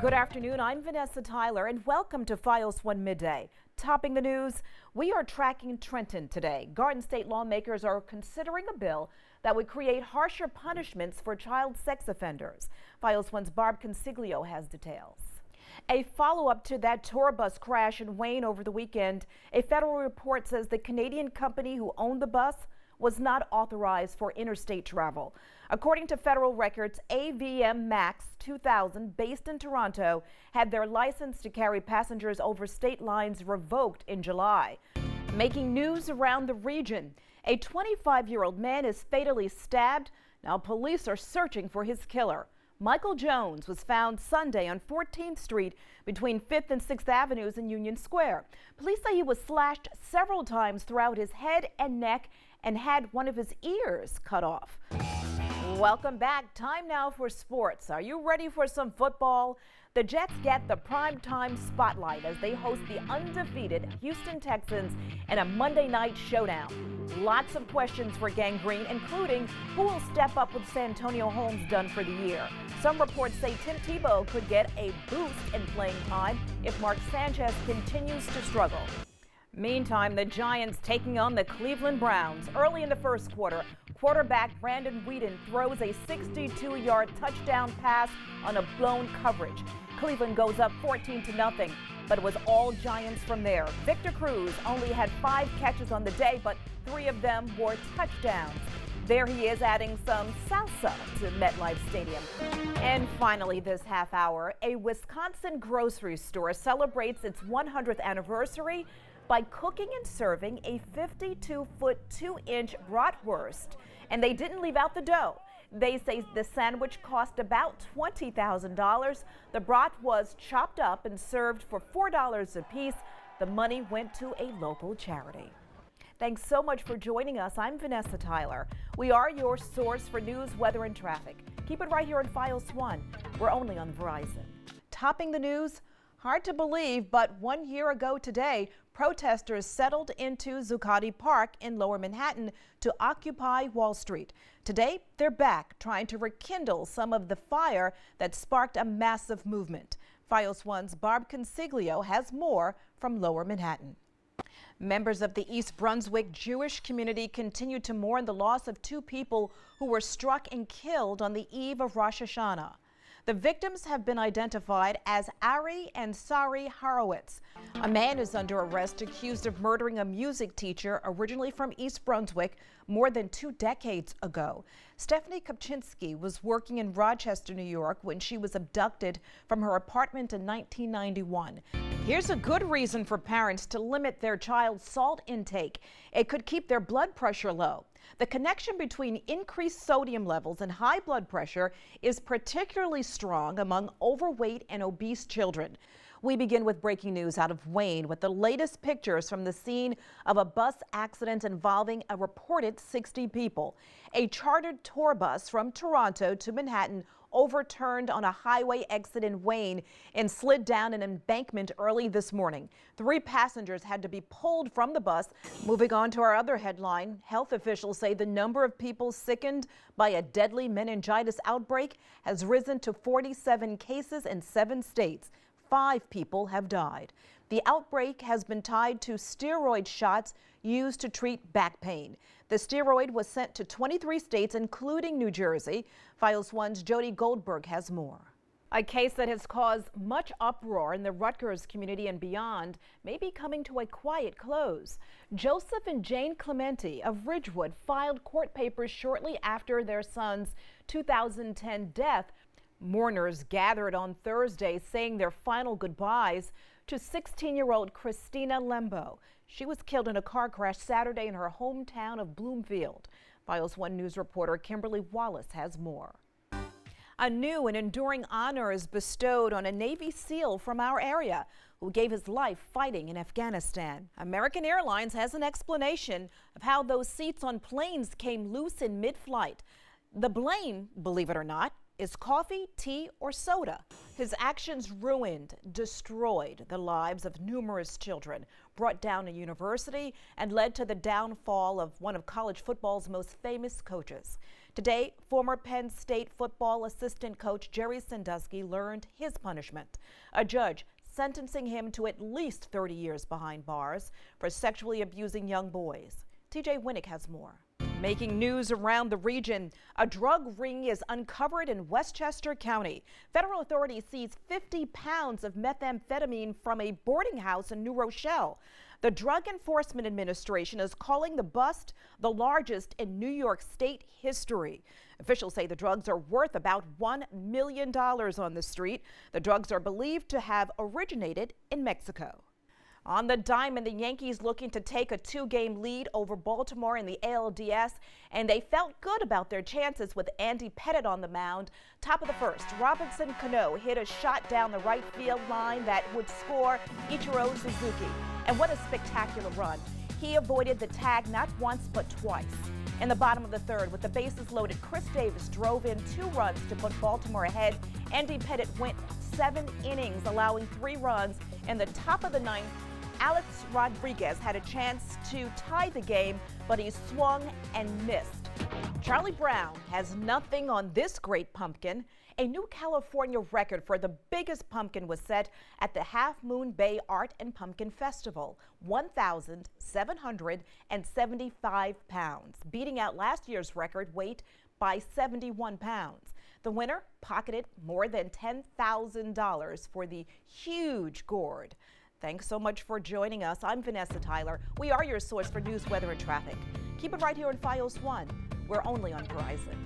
Good afternoon, I'm Vanessa Tyler and welcome to FiOs1 Midday. Topping the news, we are tracking Trenton today. Garden State lawmakers are considering a bill that would create harsher punishments for child sex offenders. FiOs1's Barb Consiglio has details. A follow-up to that tour bus crash in Wayne over the weekend. A federal report says the Canadian company who owned the bus was not authorized for interstate travel. According to federal records, AVM Max 2000, based in Toronto, had their license to carry passengers over state lines revoked in July. Making news around the region, a 25-year-old man is fatally stabbed. Now police are searching for his killer. Michael Jones was found Sunday on 14th Street between 5th and 6th Avenues in Union Square. Police say he was slashed several times throughout his head and neck and had one of his ears cut off. Welcome back. Time now for sports. Are you ready for some football? The Jets get the primetime spotlight as they host the undefeated Houston Texans in a Monday night showdown. Lots of questions for Gang Green, including who will step up with Santonio Holmes done for the year. Some reports say Tim Tebow could get a boost in playing time if Mark Sanchez continues to struggle. Meantime, the Giants taking on the Cleveland Browns. Early in the first quarter, quarterback Brandon Weeden throws a 62-yard touchdown pass on a blown coverage. Cleveland goes up 14-0, but it was all Giants from there. Victor Cruz only had 5 catches on the day, but 3 of them were touchdowns. There he is adding some salsa to MetLife Stadium. And finally this half hour, a Wisconsin grocery store celebrates its 100th anniversary by cooking and serving a 52-foot 2-inch bratwurst. And they didn't leave out the dough. They say the sandwich cost about $20,000. The brat was chopped up and served for $4 a piece. The money went to a local charity. Thanks so much for joining us. I'm Vanessa Tyler. We are your source for news, weather, and traffic. Keep it right here on FiOs1. We're only on Verizon. Topping the news, hard to believe, but 1 year ago today, protesters settled into Zuccotti Park in Lower Manhattan to occupy Wall Street. Today, they're back trying to rekindle some of the fire that sparked a massive movement. FiOs1's Barb Consiglio has more from Lower Manhattan. Members of the East Brunswick Jewish community continue to mourn the loss of 2 people who were struck and killed on the eve of Rosh Hashanah. The victims have been identified as Ari and Sari Horowitz. A man is under arrest accused of murdering a music teacher originally from East Brunswick more than 2 decades ago. Stephanie Kopczynski was working in Rochester, New York when she was abducted from her apartment in 1991. Here's a good reason for parents to limit their child's salt intake. It could keep their blood pressure low. The connection between increased sodium levels and high blood pressure is particularly strong among overweight and obese children. We begin with breaking news out of Wayne with the latest pictures from the scene of a bus accident involving a reported 60 people. A chartered tour bus from Toronto to Manhattan overturned on a highway exit in Wayne and slid down an embankment early this morning. 3 passengers had to be pulled from the bus. Moving on to our other headline, health officials say the number of people sickened by a deadly meningitis outbreak has risen to 47 cases in 7 states. 5 people have died. The outbreak has been tied to steroid shots used to treat back pain. The steroid was sent to 23 states, including New Jersey. FiOs1's Jody Goldberg has more. A case that has caused much uproar in the Rutgers community and beyond may be coming to a quiet close. Joseph and Jane Clementi of Ridgewood filed court papers shortly after their son's 2010 death. Mourners gathered on Thursday saying their final goodbyes to 16-year-old Christina Lembo. She was killed in a car crash Saturday in her hometown of Bloomfield. FiOs1 News reporter Kimberly Wallace has more. A new and enduring honor is bestowed on a Navy SEAL from our area who gave his life fighting in Afghanistan. American Airlines has an explanation of how those seats on planes came loose in mid-flight. The blame, believe it or not, is coffee, tea, or soda. His actions ruined, destroyed the lives of numerous children, brought down a university, and led to the downfall of one of college football's most famous coaches. Today, former Penn State football assistant coach Jerry Sandusky learned his punishment. A judge sentencing him to at least 30 years behind bars for sexually abusing young boys. TJ Winnick has more. Making news around the region, a drug ring is uncovered in Westchester County. Federal authorities seized 50 pounds of methamphetamine from a boarding house in New Rochelle. The Drug Enforcement Administration is calling the bust the largest in New York State history. Officials say the drugs are worth about $1 million on the street. The drugs are believed to have originated in Mexico. On the diamond, the Yankees looking to take a 2-game lead over Baltimore in the ALDS, and they felt good about their chances with Andy Pettitte on the mound. Top of the first, Robinson Cano hit a shot down the right field line that would score Ichiro Suzuki. And what a spectacular run. He avoided the tag not once but twice. In the bottom of the third, with the bases loaded, Chris Davis drove in 2 runs to put Baltimore ahead. Andy Pettitte went 7 innings, allowing 3 runs. In the top of the 9th, Alex Rodriguez had a chance to tie the game, but he swung and missed. Charlie Brown has nothing on this great pumpkin. A new California record for the biggest pumpkin was set at the Half Moon Bay Art and Pumpkin Festival, 1,775 pounds, beating out last year's record weight by 71 pounds. The winner pocketed more than $10,000 for the huge gourd. Thanks so much for joining us. I'm Vanessa Tyler. We are your source for news, weather, and traffic. Keep it right here on FiOs1. We're only on Verizon.